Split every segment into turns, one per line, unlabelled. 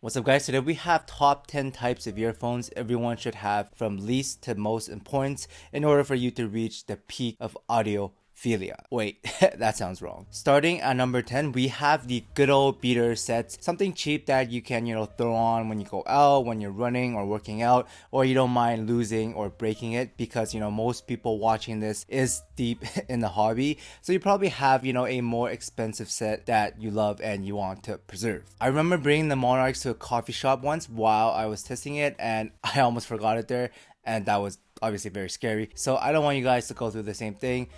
What's up guys, today we have top 10 types of earphones everyone should have from least to most importance in order for you to reach the peak of audiophilia. Wait, that sounds wrong. Starting at number 10, we have the good old beater sets. Something cheap that you can, throw on when you go out, when you're running or working out, or you don't mind losing or breaking it because, most people watching this is deep in the hobby. So you probably have, a more expensive set that you love and you want to preserve. I remember bringing the Monarchs to a coffee shop once while I was testing it and I almost forgot it there, and that was obviously very scary. So I don't want you guys to go through the same thing.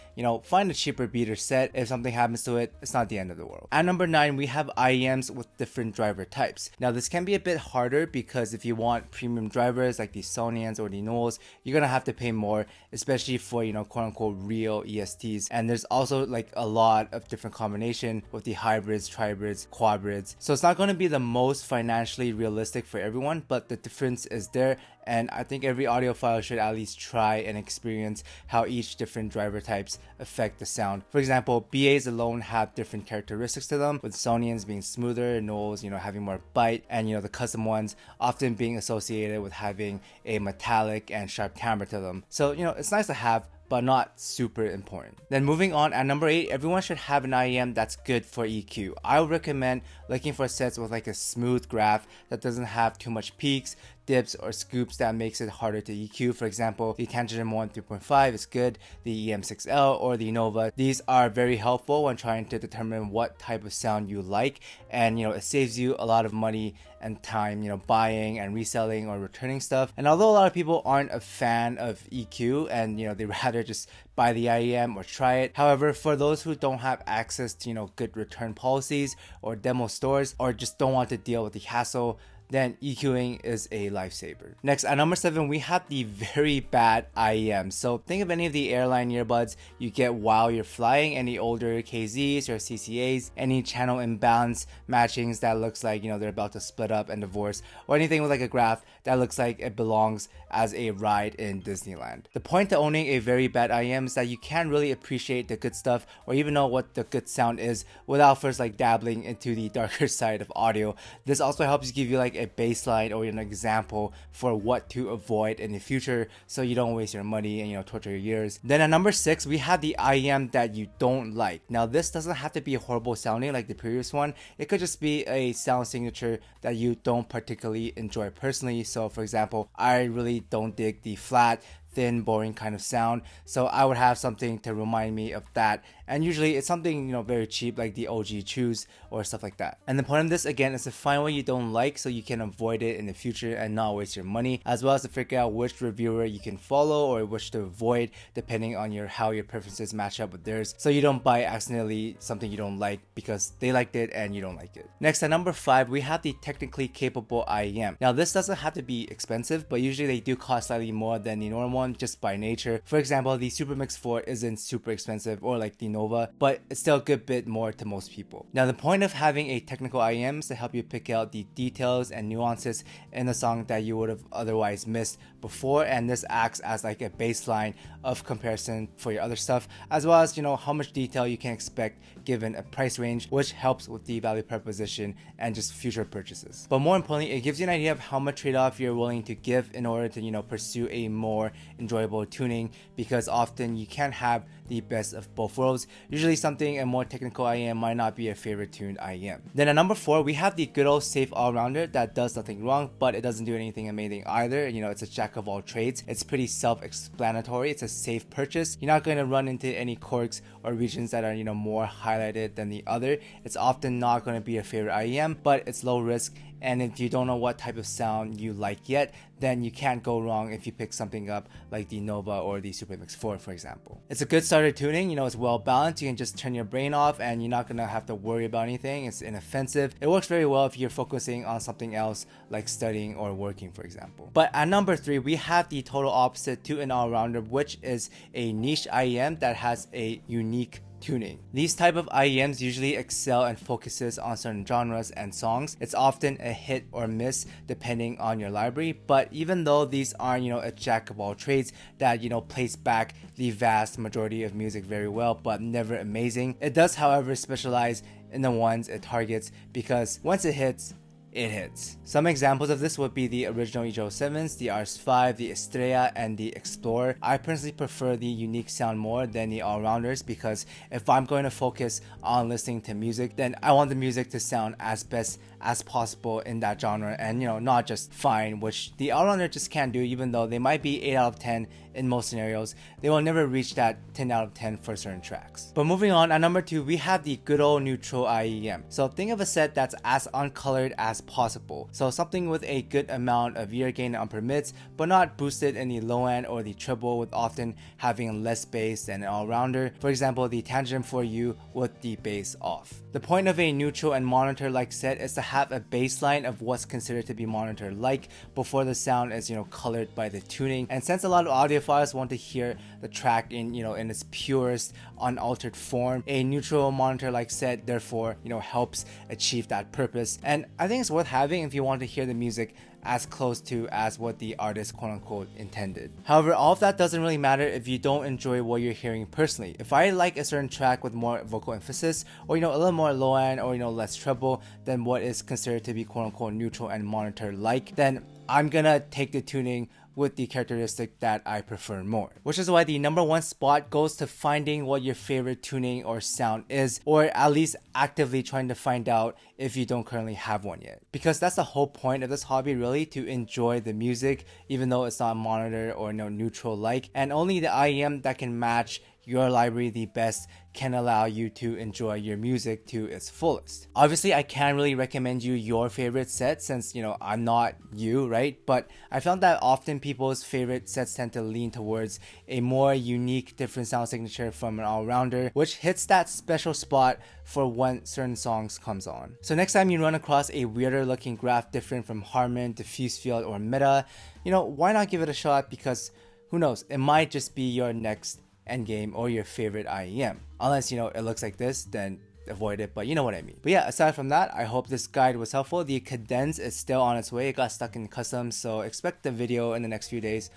Find a cheaper beater set. If something happens to it, it's not the end of the world. At number 9, we have IEMs with different driver types. Now this can be a bit harder because if you want premium drivers like the Sonyans or the Knowles, you're gonna have to pay more, especially for quote unquote real ESTs. And there's also like a lot of different combination with the hybrids, tribrids, quadrids. So it's not gonna be the most financially realistic for everyone, but the difference is there. And I think every audiophile should at least try and experience how each different driver types affect the sound. For example, BAs alone have different characteristics to them, with Sonyans being smoother, Knowles, having more bite, and the custom ones often being associated with having a metallic and sharp timbre to them. So it's nice to have, but not super important. Then moving on, at number 8, everyone should have an IEM that's good for EQ. I would recommend looking for sets with like a smooth graph that doesn't have too much peaks, dips, or scoops that makes it harder to EQ. For example, the Tangent 1 3.5 is good, the EM6L or the Nova. These are very helpful when trying to determine what type of sound you like, and it saves you a lot of money and time, buying and reselling or returning stuff. And although a lot of people aren't a fan of EQ and they rather just buy the IEM or try it, however, for those who don't have access to good return policies or demo stores, or just don't want to deal with the hassle, then EQing is a lifesaver. Next, at number 7, we have the very bad IEM. So think of any of the airline earbuds you get while you're flying, any older KZs or CCAs, any channel imbalance matchings that looks like they're about to split up and divorce, or anything with like a graph that looks like it belongs as a ride in Disneyland. The point to owning a very bad IEM is that you can't really appreciate the good stuff or even know what the good sound is without first like dabbling into the darker side of audio. This also helps give you like a baseline or an example for what to avoid in the future, so you don't waste your money and torture your ears. Then at number 6, we have the IEM that you don't like. Now this doesn't have to be horrible sounding like the previous one. It could just be a sound signature that you don't particularly enjoy personally. So for example, I really don't dig the flat, thin, boring kind of sound, so I would have something to remind me of that, and usually it's something very cheap like the OG Chews or stuff like that. And the point of this again is to find what you don't like so you can avoid it in the future and not waste your money, as well as to figure out which reviewer you can follow or which to avoid depending on how your preferences match up with theirs, so you don't buy accidentally something you don't like because they liked it and you don't like it. Next, at number 5, we have the technically capable IEM. Now this doesn't have to be expensive, but usually they do cost slightly more than the normal just by nature. For example, the Super Mix 4 isn't super expensive, or like the Nova, but it's still a good bit more to most people. Now the point of having a technical IEM is to help you pick out the details and nuances in the song that you would have otherwise missed before, and this acts as like a baseline of comparison for your other stuff, as well as how much detail you can expect given a price range, which helps with the value proposition and just future purchases. But more importantly, it gives you an idea of how much trade-off you're willing to give in order to pursue a more enjoyable tuning, because often you can't have the best of both worlds. Usually something a more technical IEM might not be a favorite tuned IEM. Then at number 4, we have the good old safe all-rounder that does nothing wrong, but it doesn't do anything amazing either. It's a jack of all trades. It's pretty self-explanatory. It's a safe purchase. You're not going to run into any quirks or regions that are more highlighted than the other. It's often not going to be a favorite IEM, but it's low risk, and if you don't know what type of sound you like yet, then you can't go wrong if you pick something up like the Nova or the Super Mix 4, for example. It's a good starter tuning, it's well balanced. You can just turn your brain off and you're not gonna have to worry about anything. It's inoffensive. It works very well if you're focusing on something else like studying or working, for example. But at number 3, we have the total opposite to an all-rounder, which is a niche IEM that has a unique tuning. These type of IEMs usually excel and focuses on certain genres and songs. It's often a hit or miss depending on your library, but even though these aren't a jack of all trades that plays back the vast majority of music very well but never amazing, it does however specialize in the ones it targets, because once it hits, it hits. Some examples of this would be the original EJ07s, the RS5, the Estrella, and the Explorer. I personally prefer the unique sound more than the all-rounders because if I'm going to focus on listening to music, then I want the music to sound as best as possible in that genre and, you know, not just fine, which the all-rounder just can't do. Even though they might be 8 out of 10 in most scenarios, they will never reach that 10 out of 10 for certain tracks. But moving on, at number 2, we have the good old neutral IEM. So think of a set that's as uncolored as possible. So something with a good amount of ear gain on permits, but not boosted in the low end or the treble, with often having less bass than an all-rounder. For example, the Tangent for You with the bass off. The point of a neutral and monitor-like set is to have a baseline of what's considered to be monitor-like before the sound is, you know, colored by the tuning. And since a lot of audiophiles want to hear the track in, you know, in its purest, unaltered form, a neutral monitor-like set therefore, you know, helps achieve that purpose. And I think it's worth having if you want to hear the music as close to as what the artist quote-unquote intended. However, all of that doesn't really matter if you don't enjoy what you're hearing personally. If I like a certain track with more vocal emphasis, or, you know, a little more low end, or, you know, less treble than what is considered to be quote-unquote neutral and monitor-like, then I'm gonna take the tuning with the characteristic that I prefer more. Which is why the number 1 spot goes to finding what your favorite tuning or sound is, or at least actively trying to find out if you don't currently have one yet. Because that's the whole point of this hobby, really, to enjoy the music even though it's not monitor or, no, neutral like, and only the IEM that can match your library the best can allow you to enjoy your music to its fullest. Obviously, I can't really recommend you your favorite set since, you know, I'm not you, right? But I found that often people's favorite sets tend to lean towards a more unique, different sound signature from an all-rounder, which hits that special spot for when certain songs comes on. So next time you run across a weirder looking graph different from Harman, Diffuse Field, or Meta, you know, why not give it a shot? Because who knows, it might just be your next endgame or your favorite IEM. Unless, you know, it looks like this, then avoid it, but you know what I mean. But yeah, aside from that, I hope this guide was helpful. The Cadenz is still on its way. It got stuck in customs, so expect the video in the next few days.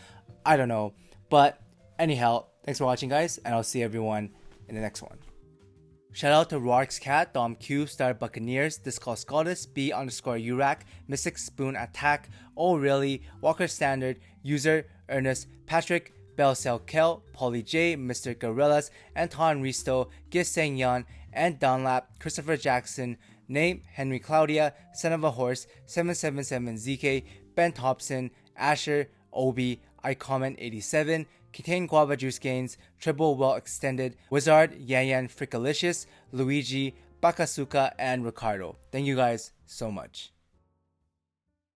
I don't know. But anyhow, thanks for watching, guys, and I'll see everyone in the next one. Shout out to Roark's Cat, Dom Q, Star Buccaneers, Discall Scaldus, B_Urac, Mystic Spoon Attack, Oh Really, Walker Standard, User, Ernest, Patrick, Bell Kel, Polly J, Mr. Gorillas, Anton Risto, Giseng Yan, and Dunlap, Christopher Jackson, Nate, Henry Claudia, Son of a Horse, 777ZK, Ben Thompson, Asher, Obi, iComment87, Contain Guava Juice Gains, Triple Well Extended, Wizard, Yayan Frickalicious, Luigi, Bakasuka, and Ricardo. Thank you guys so much.